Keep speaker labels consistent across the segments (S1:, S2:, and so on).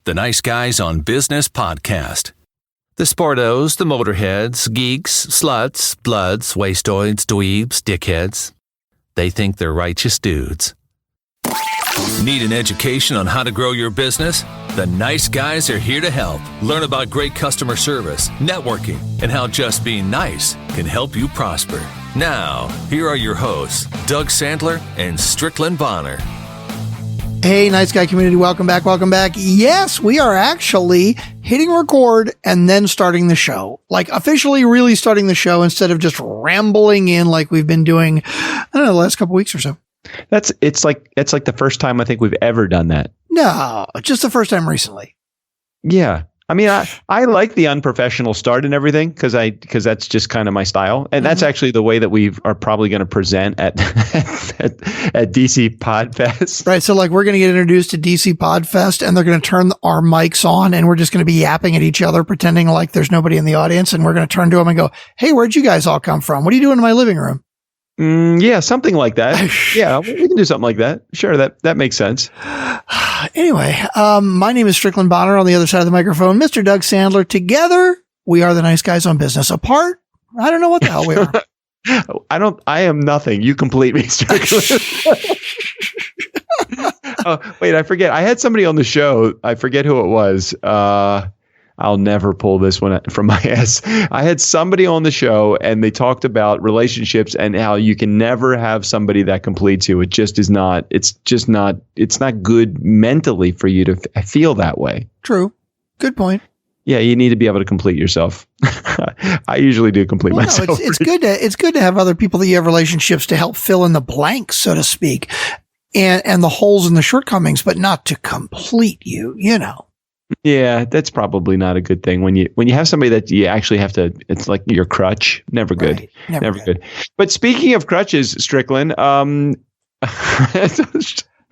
S1: the Nice Guys on Business podcast. The sportos, the motorheads, geeks, sluts, bloods, wastoids, dweebs, dickheads. They think they're righteous dudes. Need an education on how to grow your business? The Nice Guys are here to help. Learn about great customer service, networking, and how just being nice can help you prosper. Now, here are your hosts, Doug Sandler and Strickland Bonner.
S2: Hey, Nice Guy community, welcome back, welcome back. Yes, we are actually hitting record and then starting the show. Like officially really starting the show instead of just rambling in like we've been doing, I don't know, the last couple weeks or so.
S3: It's like the first time I think we've ever done that.
S2: No, just the first time recently.
S3: Yeah. I mean, I like the unprofessional start and everything because that's just kind of my style. And that's actually the way that we are probably going to present at DC Podfest.
S2: Right. So like we're going to get introduced to DC Podfest and they're going to turn our mics on and we're just going to be yapping at each other, pretending like there's nobody in the audience. And we're going to turn to them and go, hey, where'd you guys all come from? What are you doing in my living room?
S3: Yeah, something like that. Yeah, we can do something like that. Sure, that makes sense.
S2: Anyway, my name is Strickland Bonner. On the other side of the microphone, Mr. Doug Sandler. Together, we are the Nice Guys on Business. Apart, I don't know what the hell we are.
S3: I am nothing. You complete me, Strickland. Oh, wait, I forget. I had somebody on the show. I forget who it was. I'll never pull this one from my ass. I had somebody on the show and they talked about relationships and how you can never have somebody that completes you. It just is not, it's not good mentally for you to feel that way.
S2: True. Good point.
S3: Yeah. You need to be able to complete yourself. I usually do complete myself.
S2: No, it's good to have other people that you have relationships to help fill in the blanks, so to speak, and the holes and the shortcomings, but not to complete you, you know.
S3: Yeah, that's probably not a good thing when you have somebody that you actually have to. It's like your crutch. Never good.
S2: Right.
S3: Never good. But speaking of crutches, Strickland,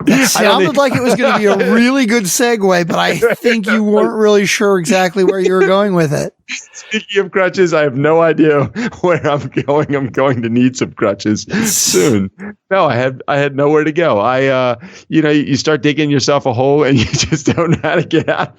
S2: It sounded like it was going to be a really good segue, but I think you weren't really sure exactly where you were going with it.
S3: Speaking of crutches, I have no idea where I'm going. I'm going to need some crutches soon. No, I had nowhere to go. You start digging yourself a hole and you just don't know how to get out.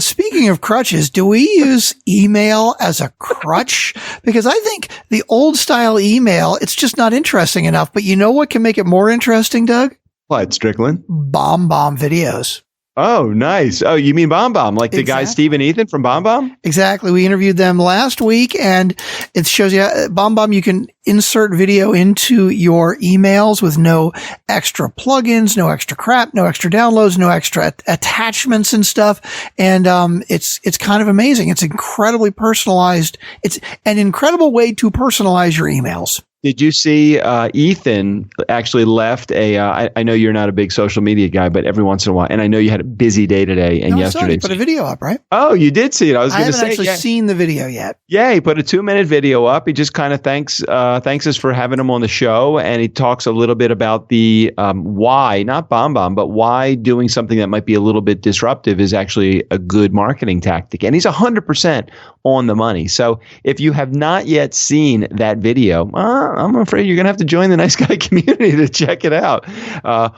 S2: Speaking of crutches, do we use email as a crutch? Because I think the old style email, it's just not interesting enough. But you know what can make it more interesting, Doug?
S3: What, Strickland?
S2: Bomb videos.
S3: Oh, nice. Oh, you mean Bomb, like the guy Steve and Ethan from Bomb?
S2: Exactly. We interviewed them last week, and it shows you Bomb. You can insert video into your emails with no extra plugins, no extra crap, no extra downloads, no extra attachments and stuff. And it's kind of amazing. It's incredibly personalized. It's an incredible way to personalize your emails.
S3: Did you see Ethan actually left I know you're not a big social media guy, but every once in a while, and I know you had a busy day today and yesterday.
S2: He put a video up, right?
S3: Oh, you did see it. I haven't
S2: actually seen the video yet.
S3: Yeah, he put a 2-minute video up. He just kind of thanks us for having him on the show, and he talks a little bit about the why, not Bomb, but why doing something that might be a little bit disruptive is actually a good marketing tactic. And he's 100% on the money. So if you have not yet seen that video, I'm afraid you're going to have to join the Nice Guy community to check it out.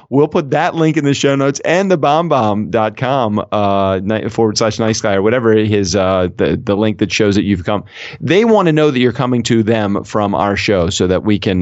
S3: We'll put that link in the show notes and the bombbomb.com /nice guy or whatever his the link that shows that you've come. They want to know that you're coming to them from our show so that we can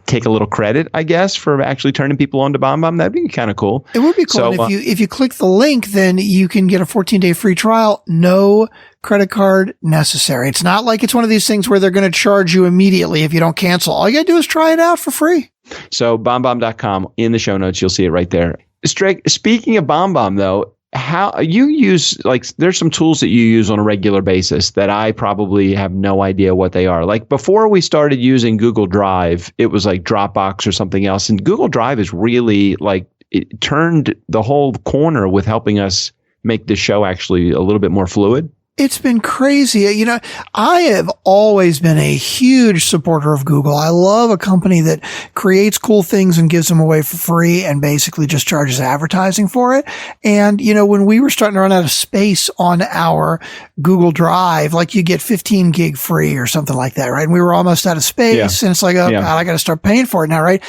S3: take a little credit, I guess, for actually turning people on to Bomb. That'd be kind of cool.
S2: It would be cool. So, if you click the link, then you can get a 14-day free trial. No credit card necessary. It's not like it's one of these things where they're going to charge you immediately if you don't cancel. All you got to do is try it out for free.
S3: So bombbomb.com in the show notes, you'll see it right there. Speaking of Bomb, though, how you use, like, there's some tools that you use on a regular basis that I probably have no idea what they are. Like before we started using Google Drive, it was like Dropbox or something else. And Google Drive is really like, it turned the whole corner with helping us make the show actually a little bit more fluid.
S2: It's been crazy. You know, I have always been a huge supporter of Google. I love a company that creates cool things and gives them away for free and basically just charges advertising for it. And, you know, when we were starting to run out of space on our Google Drive, like you get 15 gig free or something like that, right? And we were almost out of space. And it's like, oh God, I got to start paying for it now, right?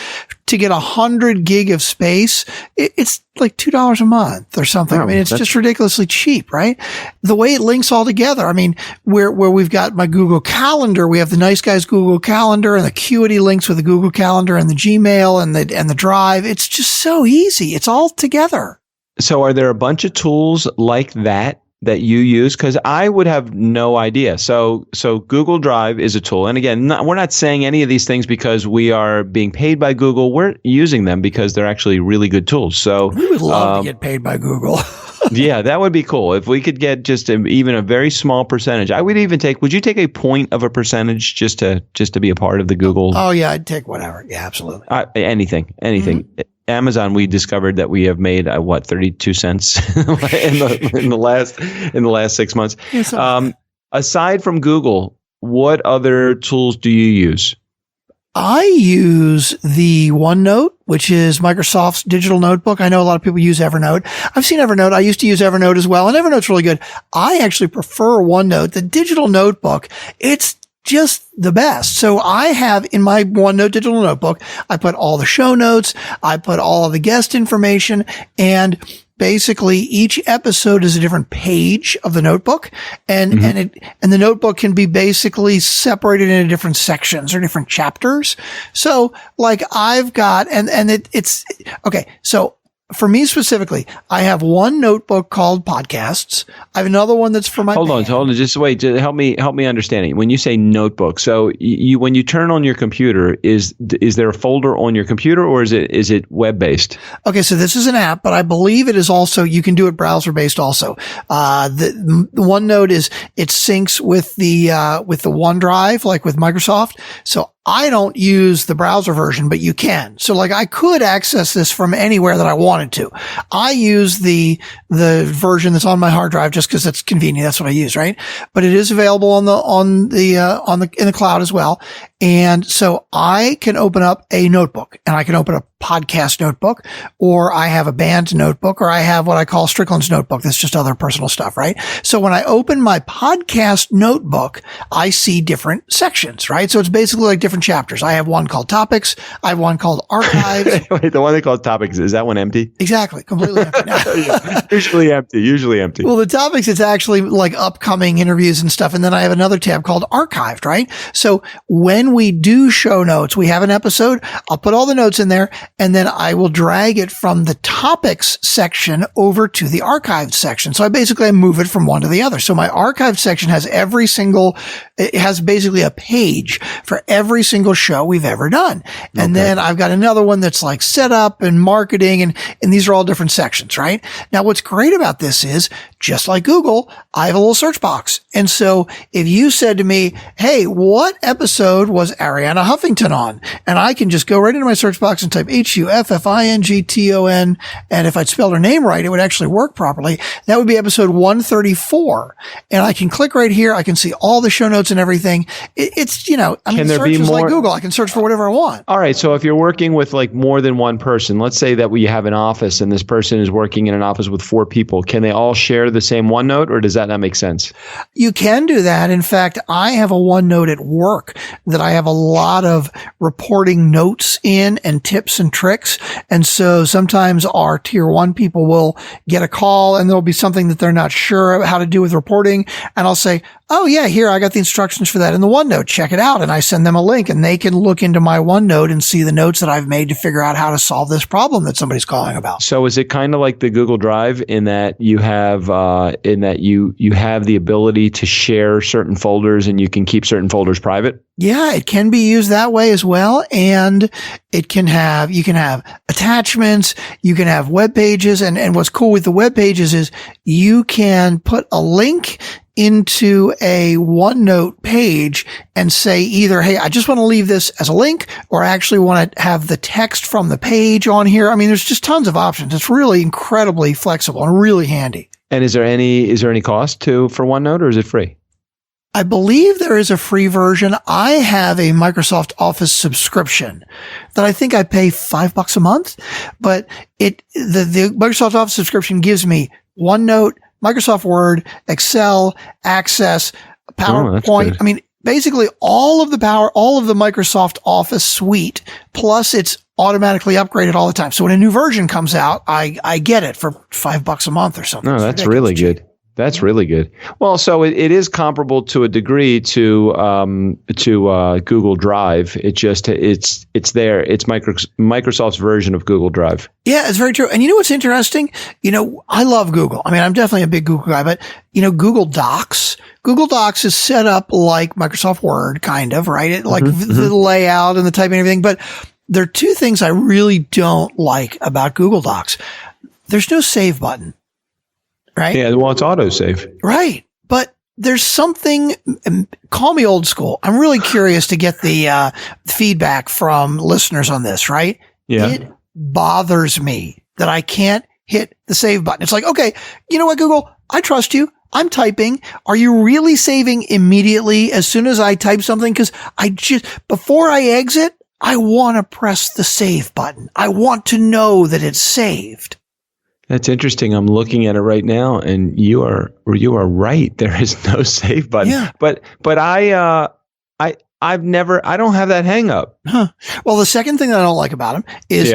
S2: to get 100 gig of space, it's like $2 a month or something. I mean, it's just ridiculously cheap, right? The way it links all together. I mean, where we've got my Google Calendar, we have the Nice Guys Google Calendar, and the Acuity links with the Google Calendar and the Gmail and the Drive. It's just so easy. It's all together.
S3: So are there a bunch of tools like that you use? Because I would have no idea. So Google Drive is a tool. And again, we're not saying any of these things because we are being paid by Google. We're using them because they're actually really good tools. So
S2: we would love to get paid by Google.
S3: Yeah, that would be cool. If we could get just even a very small percentage. Would you take a point of a percentage just to be a part of the Google?
S2: Oh yeah, I'd take whatever. Yeah, absolutely.
S3: Anything. Mm-hmm. Amazon, we discovered that we have made 32 cents in the last 6 months. Yeah, aside from Google, what other tools do you use?
S2: I use the OneNote, which is Microsoft's digital notebook. I know a lot of people use Evernote. I've seen Evernote. I used to use Evernote as well, and Evernote's really good. I actually prefer OneNote. The digital notebook, it's just the best. So I have in my OneNote digital notebook, I put all the show notes, I put all of the guest information, and basically each episode is a different page of the notebook, and the notebook can be basically separated into different sections or different chapters. So like I've got, it's okay. So for me specifically, I have one notebook called podcasts. I have another one that's for my
S3: Hold on. Just wait. Just help me understand it. When you say notebook, so when you turn on your computer, is there a folder on your computer, or is it web based?
S2: Okay, so this is an app, but I believe it is also, you can do it browser based also. The OneNote it syncs with the OneDrive, like with Microsoft. So I don't use the browser version, but you can. So like I could access this from anywhere that I wanted to. I use the version that's on my hard drive just because it's convenient. That's what I use, right? But it is available in the cloud as well. And so I can open up a notebook, and I can open a podcast notebook, or I have a band notebook, or I have what I call Strickland's notebook. That's just other personal stuff, right? So when I open my podcast notebook, I see different sections, right? So it's basically like different chapters. I have one called Topics. I have one called Archives.
S3: Wait, the one they call Topics, is that one empty?
S2: Exactly. Completely empty.
S3: Yeah, usually empty.
S2: Well, the Topics, it's actually like upcoming interviews and stuff. And then I have another tab called Archived, right? So when we do show notes, we have an episode, I'll put all the notes in there, and then I will drag it from the Topics section over to the Archived section. So I move it from one to the other. So my Archived section has it has basically a page for every single show we've ever done. And then I've got another one that's like setup and marketing, and these are all different sections, right? Now, what's great about this is, just like Google, I have a little search box. And so if you said to me, hey, what episode was Arianna Huffington on? And I can just go right into my search box and type Huffington. And if I'd spelled her name right, it would actually work properly. That would be episode 134. And I can click right here. I can see all the show notes and everything. Search is like Google. I can search for whatever I want.
S3: All right. So if you're working with like more than one person, let's say that we have an office and this person is working in an office with 4 people. Can they all share the same OneNote, or does that not make sense?
S2: You can do that. In fact, I have a OneNote at work that I have a lot of reporting notes in and tips and tricks. And so sometimes our tier 1 people will get a call and there'll be something that they're not sure how to do with reporting. And I'll say, oh yeah, here, I got the instructions for that in the OneNote. Check it out. And I send them a link, and they can look into my OneNote and see the notes that I've made to figure out how to solve this problem that somebody's calling about.
S3: So is it kind of like the Google Drive in that you have the ability to share certain folders and you can keep certain folders private?
S2: Yeah, it can be used that way as well. And you can have attachments, you can have web pages. And what's cool with the web pages is you can put a link into a OneNote page and say either, hey, I just want to leave this as a link, or I actually want to have the text from the page on here. I mean, there's just tons of options. It's really incredibly flexible and really handy.
S3: And is there any cost for OneNote, or is it free?
S2: I believe there is a free version. I have a Microsoft Office subscription that I think I pay $5 a month, but the Microsoft Office subscription gives me OneNote, Microsoft Word, Excel, Access, PowerPoint. I mean, basically all of the Microsoft Office suite, plus its automatically upgraded all the time. So when a new version comes out, I get it for $5 a month or something.
S3: No, that's really good. That's really good. Well, so it is comparable to a degree to Google Drive. It's there. It's Microsoft's version of Google Drive.
S2: Yeah, it's very true. And you know what's interesting? I love Google. I mean, I'm definitely a big Google guy, but Google Docs is set up like Microsoft Word, kind of, right? The layout and the typing and everything. But there are two things I really don't like about Google Docs. There's no save button. Right?
S3: Yeah, well, it's autosave.
S2: Right. But there's something, call me old school. I'm really curious to get the feedback from listeners on this, right?
S3: Yeah.
S2: It bothers me that I can't hit the save button. It's like, okay, you know what, Google? I trust you. I'm typing. Are you really saving immediately as soon as I type something? Because before I exit, I want to press the save button. I want to know that it's saved.
S3: That's interesting. I'm looking at it right now, and you are right. There is no save button.
S2: Yeah.
S3: But I don't have that hang up.
S2: Huh. Well, the second thing that I don't like about them is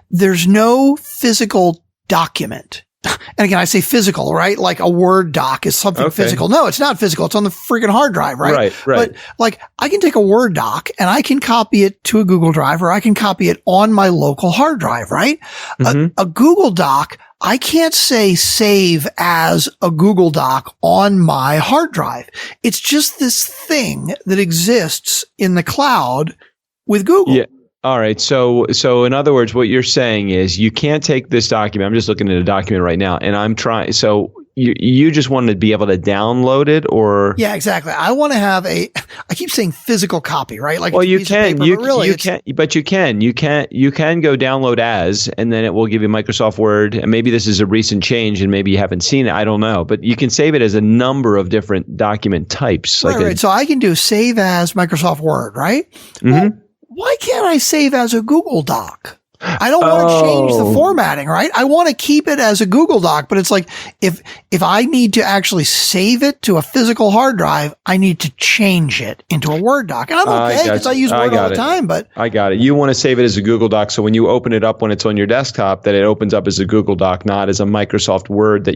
S2: there's no physical document. And again, I say physical, right? Like a Word doc is something physical. No, it's not physical. It's on the freaking hard drive, right?
S3: Right.
S2: But I can take a Word doc and I can copy it to a Google Drive, or I can copy it on my local hard drive, right? Mm-hmm. A Google Doc, I can't say save as a Google Doc on my hard drive. It's just this thing that exists in the cloud with Google.
S3: Yeah. All right. So in other words, what you're saying is you can't take this document. I'm just looking at a document right now, and I'm trying. So you just want to be able to download it, or?
S2: Yeah, exactly. I want to have I keep saying physical copy, right? Like,
S3: well, you can,
S2: paper,
S3: you
S2: can,
S3: but you can go download as, and then it will give you Microsoft Word. And maybe this is a recent change, and maybe you haven't seen it. I don't know, but you can save it as a number of different document types.
S2: Right. So I can do save as Microsoft Word, right?
S3: Mm-hmm.
S2: Well, why can't I save as a Google Doc? I don't want to change the formatting, right? I want to keep it as a Google Doc, but it's like if I need to actually save it to a physical hard drive, I need to change it into a Word doc. And I'm okay because I use Word all the time, but
S3: I got it. You want to save it as a Google Doc, so when you open it up when it's on your desktop, that it opens up as a Google Doc, not as a Microsoft Word that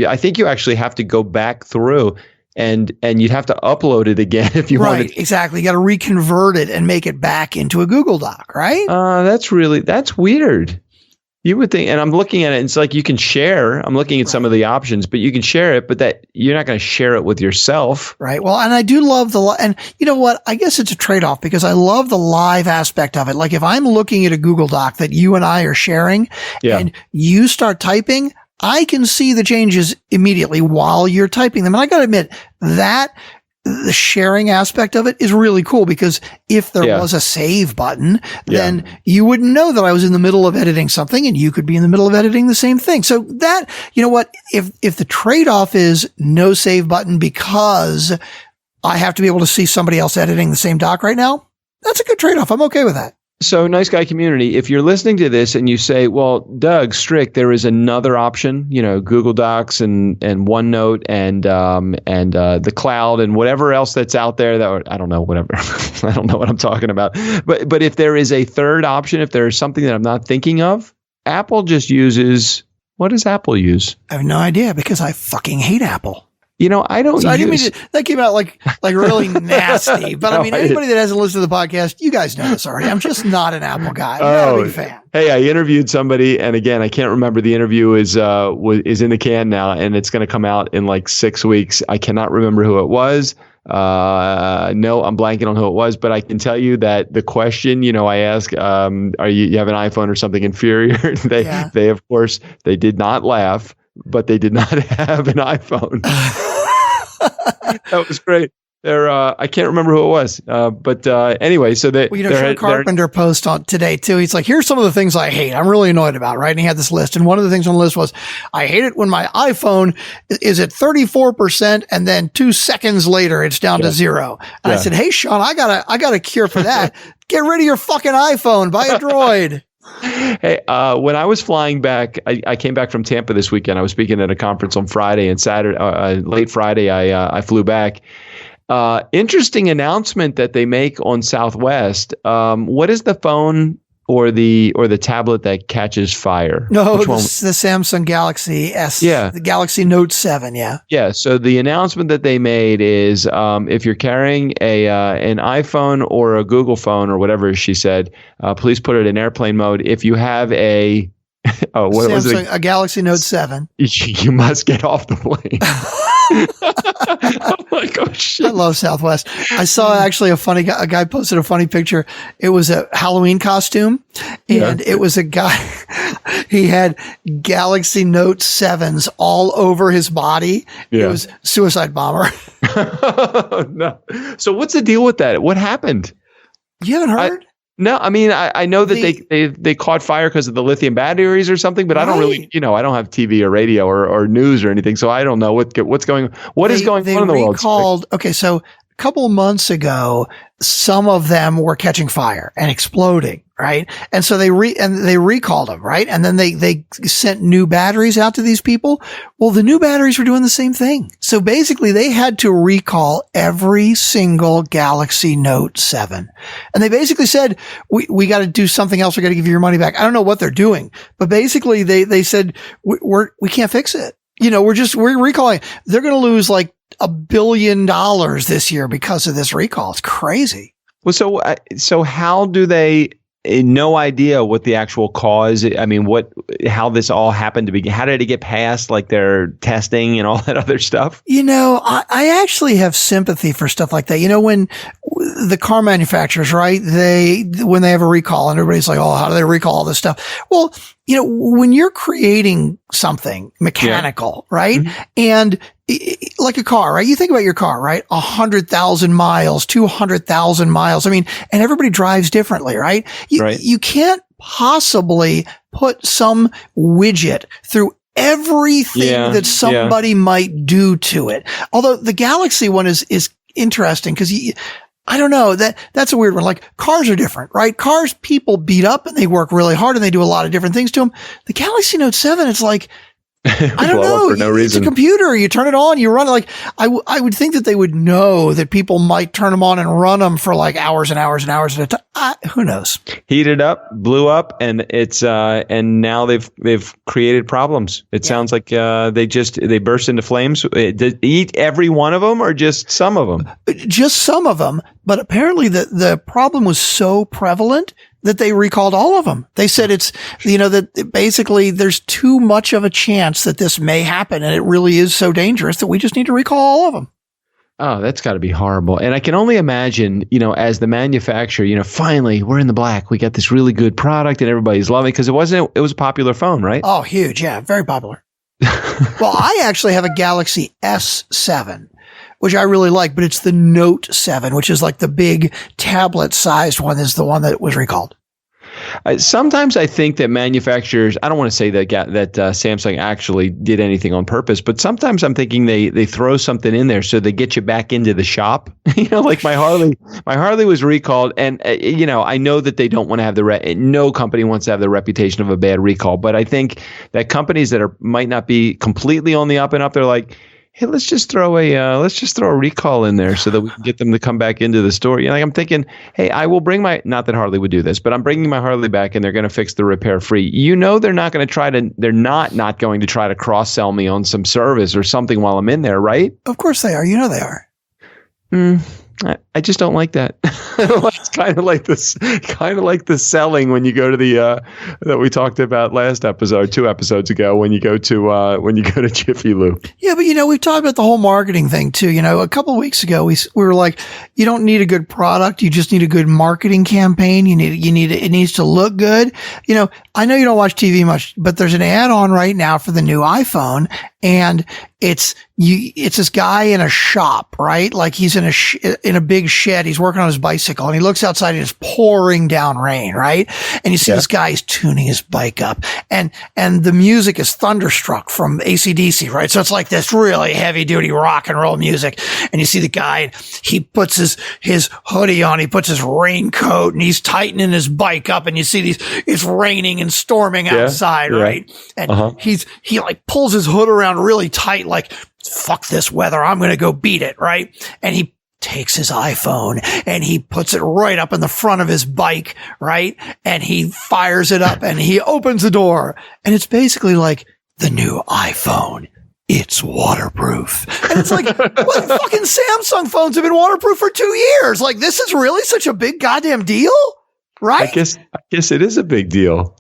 S3: I think you actually have to go back through and you'd have to upload it again if you wanted.
S2: Right, exactly. You got to reconvert it and make it back into a Google Doc, right?
S3: That's weird. You would think, and I'm looking at it, and it's like you can share. I'm looking at some of the options, but you can share it, but that you're not going to share it with yourself.
S2: Right. Well, and I do love and you know what? I guess it's a trade-off because I love the live aspect of it. Like if I'm looking at a Google Doc that you and I are sharing and you start typing, I can see the changes immediately while you're typing them. And I got to admit that the sharing aspect of it is really cool because if there was a save button, then you wouldn't know that I was in the middle of editing something and you could be in the middle of editing the same thing. So that, you know what, if the trade-off is no save button because I have to be able to see somebody else editing the same doc right now, that's a good trade-off. I'm okay with that.
S3: So, Nice Guy community, if you're listening to this and you say, well, Doug, Strick, there is another option, Google Docs and OneNote and the cloud and whatever else that's out there that, I don't know, whatever. I don't know what I'm talking about. But if there is a third option, if there is something that I'm not thinking of, Apple just uses, what does Apple use?
S2: I have no idea because I fucking hate Apple.
S3: I don't.
S2: So I didn't mean that came out like really nasty. But I mean, anybody that hasn't listened to the podcast, you guys know this already. I'm just not an Apple guy. I'm not a big fan.
S3: Hey, I interviewed somebody, and again, I can't remember. The interview is in the can now, and it's going to come out in like 6 weeks. I cannot remember who it was. No, I'm blanking on who it was, but I can tell you that the question, I ask, you have an iPhone or something inferior? They of course, they did not laugh, but they did not have an iPhone. That was great. I can't remember who it was, but anyway, so they.
S2: Well, Sean Carpenter post on today too. He's like, "Here's some of the things I hate. I'm really annoyed about." Right, and he had this list, and one of the things on the list was, "I hate it when my iPhone is at 34%, and then 2 seconds later it's down to 0." And I said, "Hey, Sean, I got a cure for that. Get rid of your fucking iPhone. Buy a Droid."
S3: Hey, when I was flying back, I came back from Tampa this weekend. I was speaking at a conference on Friday, and Saturday, late Friday, I flew back. Interesting announcement that they make on Southwest. What is the phone or the tablet that catches fire?
S2: No, the Samsung Galaxy S.
S3: Yeah.
S2: The Galaxy Note 7. Yeah.
S3: Yeah. So the announcement that they made is if you're carrying an iPhone or a Google phone or whatever she said, please put it in airplane mode. If you have a
S2: a Galaxy Note 7,
S3: you must get off the plane. I'm like, oh shit.
S2: I love Southwest. I saw actually a guy posted a funny picture. It was a Halloween costume, and it was a guy. He had Galaxy Note 7s all over his body. Yeah. It was suicide bomber.
S3: No. So what's the deal with that? What happened?
S2: You haven't heard?
S3: No, I mean, I know that they caught fire because of the lithium batteries or something, but I don't really, I don't have TV or radio or news or anything, so I don't know what's going on in the world.
S2: Okay, so a couple of months ago, some of them were catching fire and exploding, right? And so they recalled them, right? And then they sent new batteries out to these people. Well, the new batteries were doing the same thing. So basically they had to recall every single Galaxy Note 7. And they basically said, we got to do something else. We got to give you your money back. I don't know what they're doing, but basically they said, we can't fix it. We're recalling. They're going to lose like $1 billion this year because of this recall. It's crazy.
S3: Well, so how do they? No idea what the actual cause. I mean, how this all happened to begin. How did it get past like their testing and all that other stuff?
S2: I actually have sympathy for stuff like that. When the car manufacturers, right? When they have a recall and everybody's like, oh, how do they recall all this stuff? Well, when you're creating something mechanical, right? Mm-hmm. And like a car, right? You think about your car, right? 100,000 miles, 200,000 miles. I mean, and everybody drives differently, right? You can't possibly put some widget through everything that somebody might do to it. Although the Galaxy one is interesting because I don't know, that's a weird one. Like cars are different, right? Cars, people beat up and they work really hard and they do a lot of different things to them. The Galaxy Note 7, it's like, I don't know.
S3: For no reason.
S2: It's a computer. You turn it on, you run it. Like I would think that they would know that people might turn them on and run them for like hours and hours and hours at a time. Who knows?
S3: Heated up, blew up, and it's and now they've created problems. It sounds like they burst into flames. Did eat every one of them or just some of them?
S2: Just some of them. But apparently the problem was so prevalent that they recalled all of them. They said it's, that basically there's too much of a chance that this may happen. And it really is so dangerous that we just need to recall all of them.
S3: Oh, that's got to be horrible. And I can only imagine, as the manufacturer, finally we're in the black. We got this really good product and everybody's loving it because it was a popular phone, right?
S2: Oh, huge. Yeah. Very popular. Well, I actually have a Galaxy S7. Which I really like, but it's the Note 7, which is like the big tablet-sized one, is the one that was recalled.
S3: Sometimes I think that manufacturers, I don't want to say that Samsung actually did anything on purpose, but sometimes I'm thinking they throw something in there so they get you back into the shop. Like my Harley was recalled, and I know that they don't want to have no company wants to have the reputation of a bad recall, but I think that companies that might not be completely on the up and up, they're like, hey, let's just throw a recall in there so that we can get them to come back into the store. I'm thinking, hey, I will bring not that Harley would do this, but I'm bringing my Harley back and they're going to fix the repair free. They're not going to try to cross sell me on some service or something while I'm in there, right?
S2: Of course they are. They are.
S3: I just don't like that. It's kind of like the selling when you go to the that we talked about last episode, 2 episodes ago, when you go to Jiffy Lube.
S2: Yeah, but we've talked about the whole marketing thing too. A couple of weeks ago we were like, you don't need a good product, you just need a good marketing campaign. It needs to look good. I know you don't watch TV much, but there's an ad on right now for the new iPhone, and it's this guy in a shop, right? Like he's in a big shed. He's working on his bicycle and he looks outside and it's pouring down rain, right? And you see this guy is tuning his bike up and the music is Thunderstruck from AC/DC, right? So it's like this really heavy duty rock and roll music. And you see the guy, he puts his hoodie on, he puts his raincoat and he's tightening his bike up and you see it's raining and storming outside, right? And he like pulls his hood around really tight, like, fuck this weather, I'm going to go beat it, right? And he takes his iPhone and he puts it right up in the front of his bike, right? And he fires it up and he opens the door and it's basically like the new iPhone. It's waterproof. And it's like, what fucking Samsung phones have been waterproof for 2 years? Like, this is really such a big goddamn deal, right?
S3: I guess it is a big deal.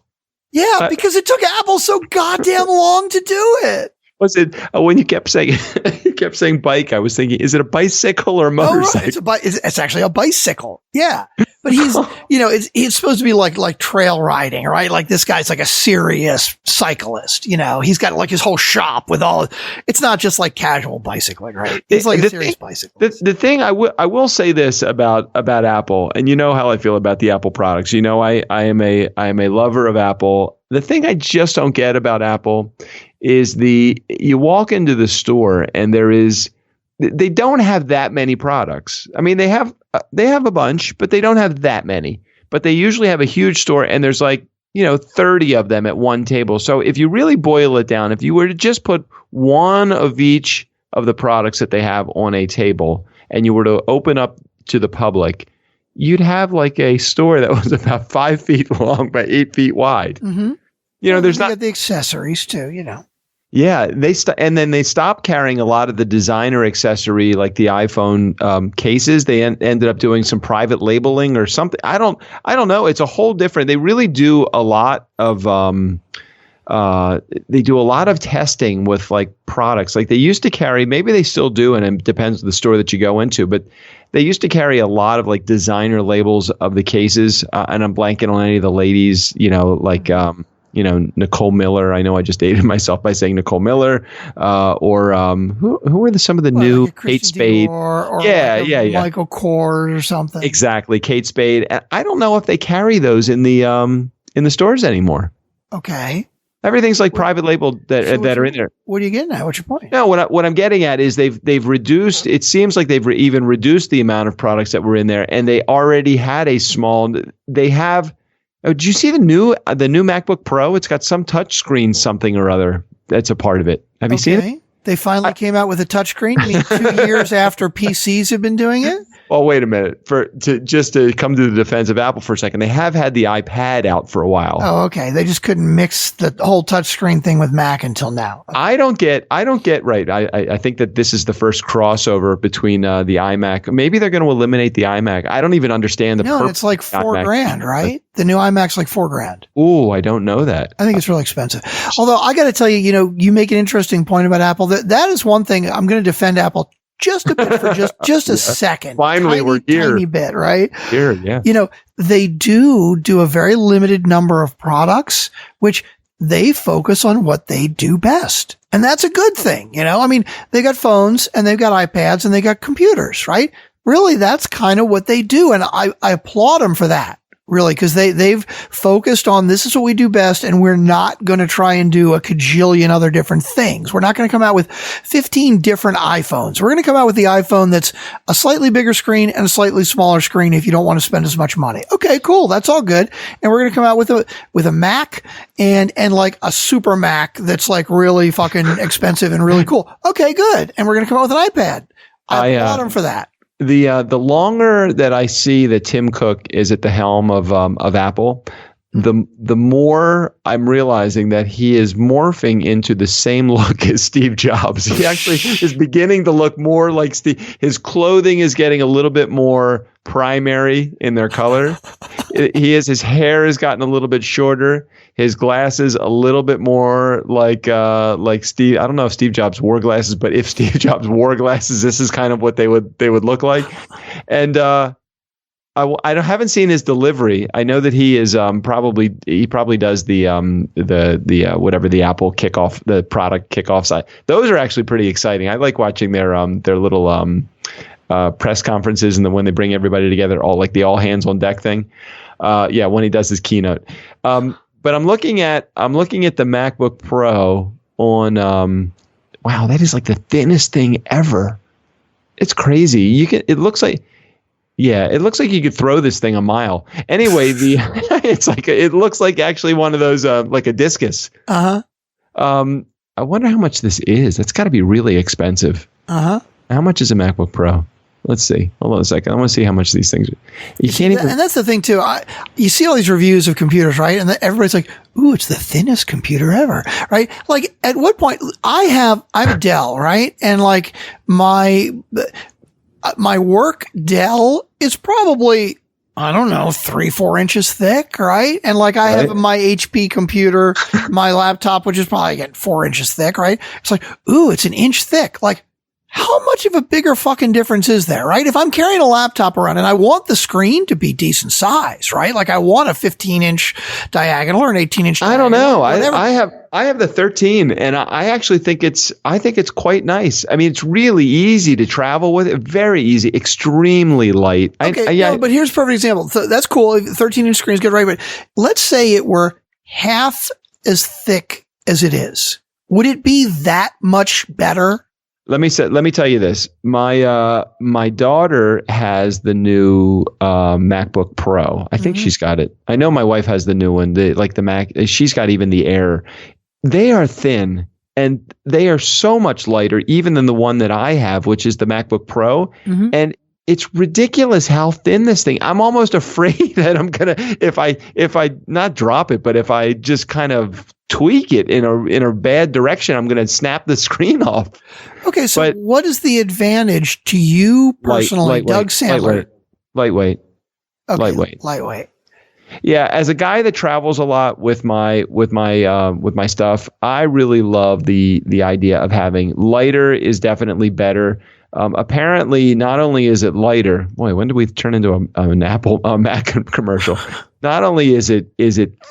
S2: Yeah, because it took Apple so goddamn long to do it.
S3: Was it when you kept saying bike? I was thinking, is it a bicycle or a motorcycle?
S2: Oh, right. It's actually a bicycle. Yeah, but he's it's supposed to be like trail riding, right? Like this guy's like a serious cyclist. He's got like his whole shop with all. It's not just like casual bicycling, right? It's like a serious bicyclist.
S3: The thing I will say this about Apple, and you know how I feel about the Apple products. I am a lover of Apple. The thing I just don't get about Apple is you walk into the store and they don't have that many products. I mean, they have a bunch, but they don't have that many. But they usually have a huge store and there's 30 of them at one table. So if you really boil it down, if you were to just put one of each of the products that they have on a table and you were to open up to the public, you'd have like a store that was about 5 feet long by 8 feet wide.
S2: Mm-hmm.
S3: There's not
S2: the accessories too,
S3: Yeah, and then they stopped carrying a lot of the designer accessory, like the iPhone cases. They ended up doing some private labeling or something. I don't know. It's a whole different. They really do a lot of testing with like products. Like they used to carry, maybe they still do, and it depends on the store that you go into, but they used to carry a lot of like designer labels of the cases. And I'm blanking on any of the ladies, Nicole Miller. I know I just dated myself by saying Nicole Miller, or who are some of the new
S2: like
S3: Kate Spade,
S2: or Michael Kors or something.
S3: Exactly, Kate Spade. And I don't know if they carry those in the stores anymore.
S2: Okay,
S3: everything's like private label that are in there.
S2: What are you getting at? What's your point?
S3: No, what I'm getting at is they've reduced. It seems like they've even reduced the amount of products that were in there, and they already had a small. They have. Oh, did you see the new MacBook Pro? It's got some touch screen something or other that's a part of it. Have you seen it?
S2: They finally came out with a touchscreen. You mean 2 years after PCs have been doing it?
S3: Well, wait a minute. To come to the defense of Apple for a second, they have had the iPad out for a while.
S2: Oh, okay. They just couldn't mix the whole touchscreen thing with Mac until now. Okay.
S3: I don't get right. I think that this is the first crossover between the iMac. Maybe they're going to eliminate the iMac. I don't even understand the.
S2: No, it's like $4,000, right? The new iMac's like $4,000.
S3: Oh, I don't know that.
S2: I think it's really expensive. Although I got to tell you, you make an interesting point about Apple. That is one thing I'm going to defend Apple just a bit for just a second.
S3: Finally, we're here.
S2: Tiny bit, right?
S3: Here, yeah.
S2: They do a very limited number of products, which they focus on what they do best. And that's a good thing. I mean, they got phones and they've got iPads and they got computers, right? Really, that's kind of what they do. And I applaud them for that. Really, because they've focused on this is what we do best, and we're not going to try and do a cajillion other different things. We're not going to come out with 15 different iPhones. We're going to come out with the iPhone that's a slightly bigger screen and a slightly smaller screen if you don't want to spend as much money. Okay, cool. That's all good. And we're going to come out with a Mac and like a super Mac that's like really fucking expensive and really cool. Okay, good. And we're going to come out with an iPad. I applaud them for that.
S3: The longer that I see that Tim Cook is at the helm of Apple, the more I'm realizing that he is morphing into the same look as Steve Jobs. He actually is beginning to look more like Steve. His clothing is getting a little bit more primary in their color. His hair has gotten a little bit shorter. His glasses a little bit more like Steve. I don't know if Steve Jobs wore glasses, but if Steve Jobs wore glasses, this is kind of what they would look like. And I haven't seen his delivery. I know that he is probably does the whatever the Apple kickoff, the product kickoff side. Those are actually pretty exciting. I like watching their little press conferences and when they bring everybody together, all hands on deck thing. When he does his keynote. But I'm looking at the MacBook Pro on wow, that is like the thinnest thing ever. It's crazy. It looks like you could throw this thing a mile. Anyway, it looks like actually one of those like a discus.
S2: Uh-huh.
S3: I wonder how much this is. That's got to be really expensive.
S2: Uh-huh.
S3: How much is a MacBook Pro? Let's see. Hold on a second. I want to see how much these things are. You can't even.
S2: And that's the thing too. You see all these reviews of computers, right? And everybody's like, "Ooh, it's the thinnest computer ever," right? Like, at what point I have a Dell, right? And like my work Dell is probably, I don't know, 3-4 inches thick, right? And like I have my HP computer, my laptop, which is probably again 4 inches thick, right? It's like, ooh, it's an inch thick. Like, how much of a bigger fucking difference is there, right? If I'm carrying a laptop around and I want the screen to be decent size, right? Like I want a 15-inch diagonal or an 18-inch diagonal.
S3: I don't know. I have the 13, and I actually think it's quite nice. I mean, it's really easy to travel with it. Very easy, extremely light.
S2: Okay, no, but here's a perfect example. So that's cool. 13-inch screen is good, right? But let's say it were half as thick as it is. Would it be that much better?
S3: Let me tell you this. My daughter has the new MacBook Pro. I think she's got it. I know my wife has the new one. The Mac. She's got even the Air. They are thin and they are so much lighter even than the one that I have, which is the MacBook Pro. And it's ridiculous how thin this thing. I'm almost afraid that I'm gonna, if I not drop it, but if I just kind of tweak it in a bad direction, I'm going to snap the screen off.
S2: Okay, so what is the advantage to you personally, Doug Sandler?
S3: Lightweight.
S2: Okay, lightweight.
S3: Yeah, as a guy that travels a lot with my stuff, I really love the idea of having lighter is definitely better. Apparently, not only is it lighter. Boy, when did we turn into a Mac commercial? Not only is it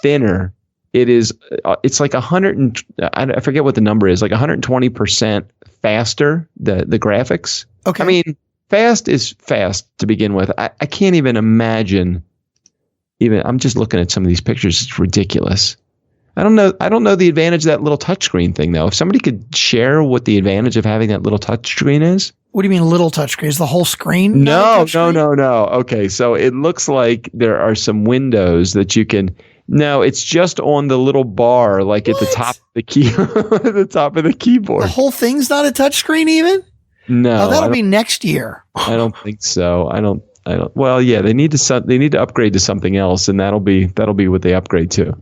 S3: thinner. It's like 100 I forget what the number is, like 120% faster, the graphics.
S2: Okay.
S3: I mean, fast is fast to begin with. I can't even imagine, I'm just looking at some of these pictures. It's ridiculous. I don't know the advantage of that little touchscreen thing, though. If somebody could share what the advantage of having that little touchscreen is.
S2: What do you mean little touchscreen? Is the whole screen?
S3: No. Okay, so it looks like there are some windows that you can. No, it's just on the little bar, like at the top of the key, at the top of the keyboard.
S2: The whole thing's not a touchscreen, even?
S3: No,
S2: that'll be next year.
S3: I don't think so. I don't. Well, yeah, they need to upgrade to something else, and that'll be what they upgrade to.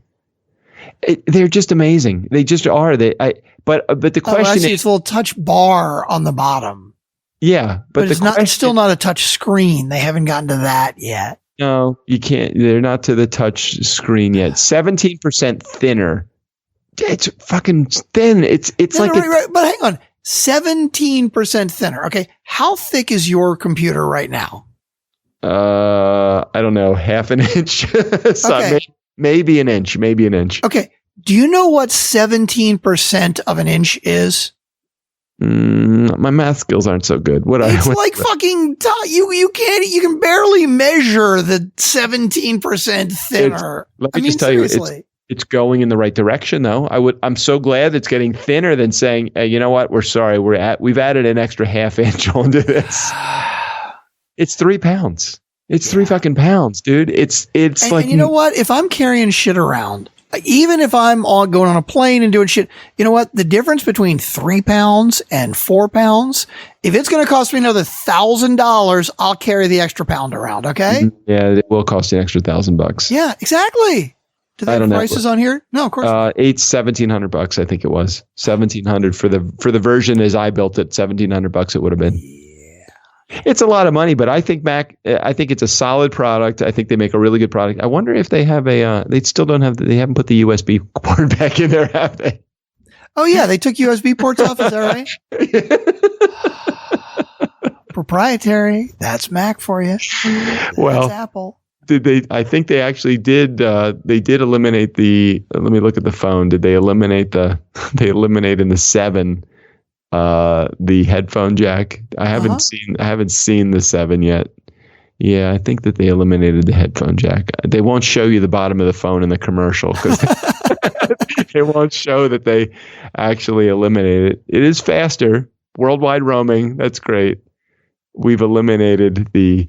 S3: They're just amazing. They just are. But the question is,
S2: it's a little touch bar on the bottom.
S3: Yeah, but
S2: it's still not a touch screen. They haven't gotten to that yet.
S3: No, you can't. They're not to the touch screen yet. 17% thinner. It's fucking thin. It's
S2: right. But hang on, 17% thinner. Okay, how thick is your computer right now?
S3: I don't know, half an inch. So
S2: okay.
S3: Maybe an inch.
S2: Okay. Do you know what 17% of an inch is?
S3: My math skills aren't so good.
S2: It's like fucking you can barely measure the 17% thinner.
S3: Let me just tell you, it's going in the right direction though. I'm so glad it's getting thinner than saying, hey, you know what? We're sorry. We've added an extra half inch onto this. It's 3 pounds. It's 3 fucking pounds, dude. It's like,
S2: and you know what? If I'm carrying shit around, even if I'm going on a plane and doing shit, you know what? The difference between 3 pounds and 4 pounds, if it's going to cost me another $1,000, I'll carry the extra pound around. Okay.
S3: Yeah, it will cost you an extra $1,000.
S2: Yeah, exactly. Do they have prices on here? No, of course.
S3: $1,700. I think it was $1,700 for the version as I built it. $1,700 it would have been. It's a lot of money, but I think I think it's a solid product. I think they make a really good product. I wonder if they have they haven't put the USB port back in there, have they?
S2: Oh yeah, they took USB ports off. Is that right? Proprietary. That's Mac for you. That's Apple.
S3: Did they? I think they actually did. They did eliminate the. Let me look at the phone. Did they eliminate the? They eliminated the 7. The headphone jack. I haven't seen the 7 yet. Yeah, I think that they eliminated the headphone jack. They won't show you the bottom of the phone in the commercial because they won't show that they actually eliminated it. It is faster. Worldwide roaming. That's great. We've eliminated the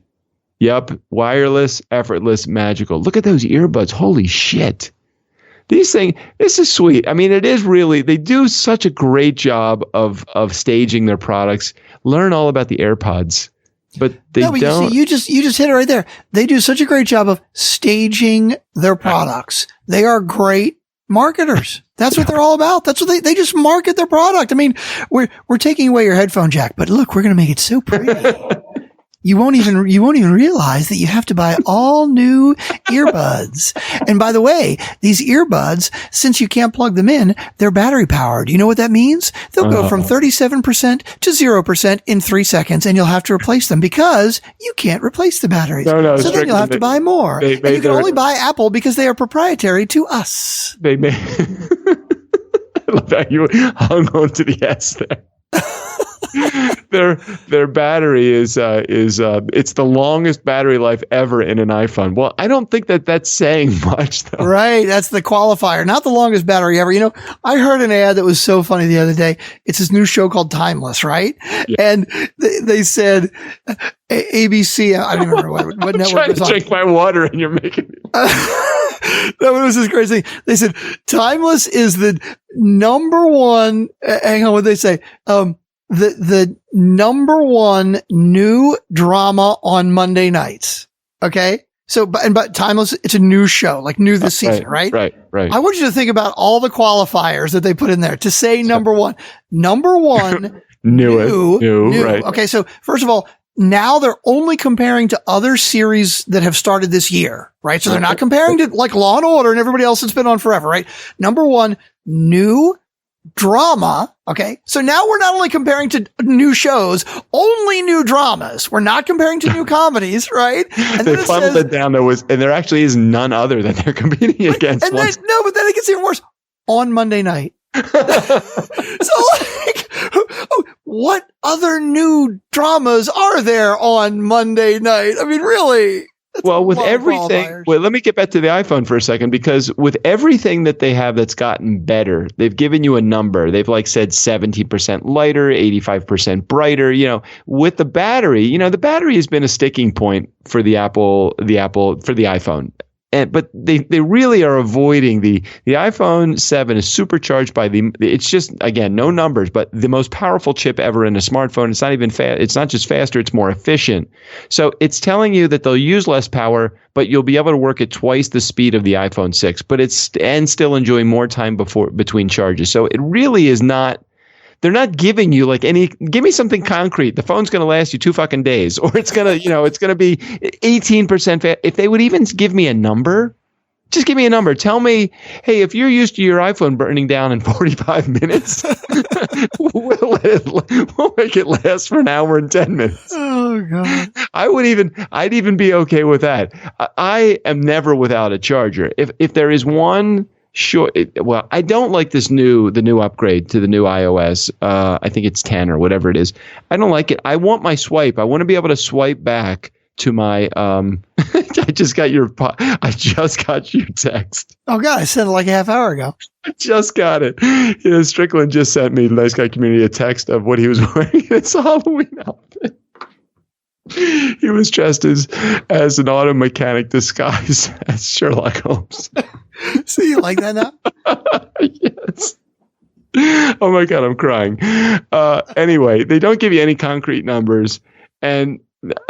S3: wireless, effortless, magical. Look at those earbuds. Holy shit. This is sweet. I mean, it is really, they do such a great job of staging their products. Learn all about the AirPods. but they don't.
S2: You just hit it right there. They do such a great job of staging their products. They are great marketers. That's what they're all about. That's what they just market their product. I mean, we're taking away your headphone jack, but look, we're going to make it so pretty. You won't even realize that you have to buy all new earbuds. And by the way, these earbuds, since you can't plug them in, they're battery powered. You know what that means? They'll go from 37% to 0% in 3 seconds, and you'll have to replace them because you can't replace the battees.
S3: No,
S2: so then you'll have to buy more. And you can only buy Apple because they are proprietary to us.
S3: They made. I love how you hung on to the S there. Their battery is it's the longest battery life ever in an iPhone. Well, I don't think that's saying much though.
S2: Right, that's the qualifier, not the longest battery ever. You know, I heard an ad that was so funny the other day. It's this new show called Timeless, right? Yeah. And they said ABC. I don't remember what network it was on.
S3: Drink my water, and you're making me.
S2: That was this crazy thing. They said Timeless is the number one. Hang on, what did they say? The number one new drama on Monday nights. Okay. So, but Timeless, it's a new show, like new this season, right?
S3: Right. I
S2: want you to think about all the qualifiers that they put in there to say number one, new,
S3: right.
S2: Okay. So first of all, now they're only comparing to other series that have started this year, right? So they're not comparing to like Law and Order and everybody else that's been on forever, right? Number one, new drama. Okay. So now we're not only comparing to new shows, only new dramas. We're not comparing to new comedies, right?
S3: And they funneled it down. And there actually is none other that they're competing against.
S2: But then it gets even worse on Monday night. So what other new dramas are there on Monday night? I mean, really?
S3: Well, with everything, let me get back to the iPhone for a second, because with everything that they have that's gotten better, they've given you a number. They've said 70% lighter, 85% brighter, with the battery, the battery has been a sticking point for the iPhone. But they really are avoiding the iPhone 7 is supercharged by it's just, again, no numbers, but the most powerful chip ever in a smartphone. It's not even it's not just faster, it's more efficient. So it's telling you that they'll use less power, but you'll be able to work at twice the speed of the iPhone 6, and still enjoy more time between charges. So it really is not. They're not giving you give me something concrete. The phone's going to last you 2 fucking days, or it's going to be 18% fast. If they would even give me a number, just give me a number. Tell me, hey, if you're used to your iPhone burning down in 45 minutes, we'll make it last for an hour and 10 minutes.
S2: Oh God.
S3: I'd even be okay with that. I am never without a charger. If there is one. Sure. Well, I don't like the new upgrade to the new iOS. I think it's 10 or whatever it is. I don't like it. I want my swipe. I want to be able to swipe back to my. I just got your text.
S2: Oh God, I sent it like a half hour ago.
S3: I just got it. Strickland just sent me, Nice Guy Community, a text of what he was wearing. It's a Halloween outfit. He was dressed as an auto mechanic disguised as Sherlock Holmes.
S2: So you like that now?
S3: Yes. Oh my God, I'm crying. Anyway, they don't give you any concrete numbers, and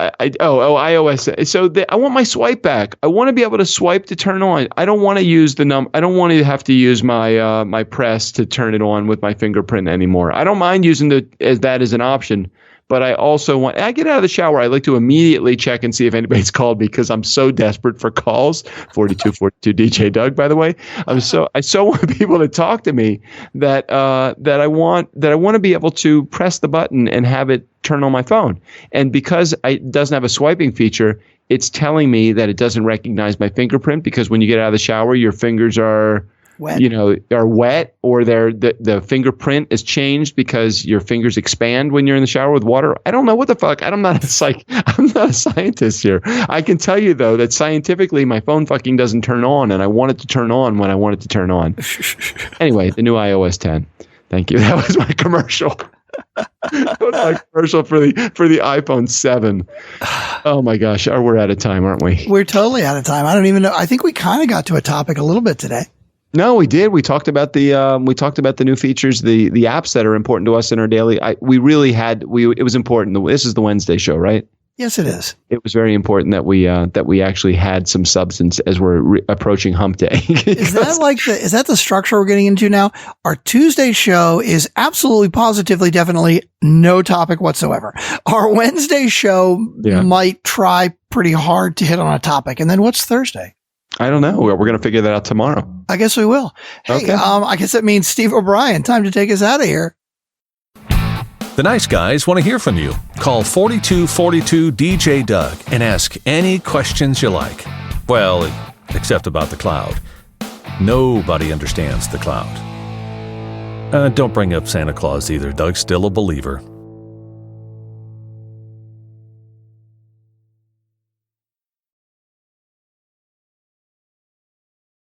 S3: iOS. So I want my swipe back. I want to be able to swipe to turn on. I don't want to use the I don't want to have to use my my press to turn it on with my fingerprint anymore. I don't mind using that as an option. But I also I get out of the shower, I like to immediately check and see if anybody's called me, because I'm so desperate for calls. 4242 DJ Doug, by the way. I so want people to talk to me that I want to be able to press the button and have it turn on my phone. And because it doesn't have a swiping feature, it's telling me that it doesn't recognize my fingerprint, because when you get out of the shower, your fingers are wet. Are wet, or the fingerprint is changed because your fingers expand when you're in the shower with water. I don't know what the fuck. I'm not a scientist here. I can tell you though that scientifically my phone fucking doesn't turn on, and I want it to turn on when I want it to turn on. Anyway, the new iOS 10. Thank you. That was my commercial. That was my commercial for the iPhone 7. Oh my gosh, we're out of time, aren't we?
S2: We're totally out of time. I don't even know. I think we kind of got to a topic a little bit today.
S3: No, we did. We talked about the new features, the apps that are important to us in our daily. It was important. This is the Wednesday show, right?
S2: Yes, it is.
S3: It was very important that we actually had some substance as we're approaching Hump Day.
S2: Is that the structure we're getting into now? Our Tuesday show is absolutely, positively, definitely no topic whatsoever. Our Wednesday show might try pretty hard to hit on a topic, and then what's Thursday?
S3: I don't know. We're going to figure that out tomorrow.
S2: I guess we will. Hey,
S3: okay.
S2: I guess that means Steve O'Brien. Time to take us out of here.
S1: The nice guys want to hear from you. Call 4242 DJ Doug and ask any questions you like. Well, except about the cloud. Nobody understands the cloud. Don't bring up Santa Claus either. Doug's still a believer.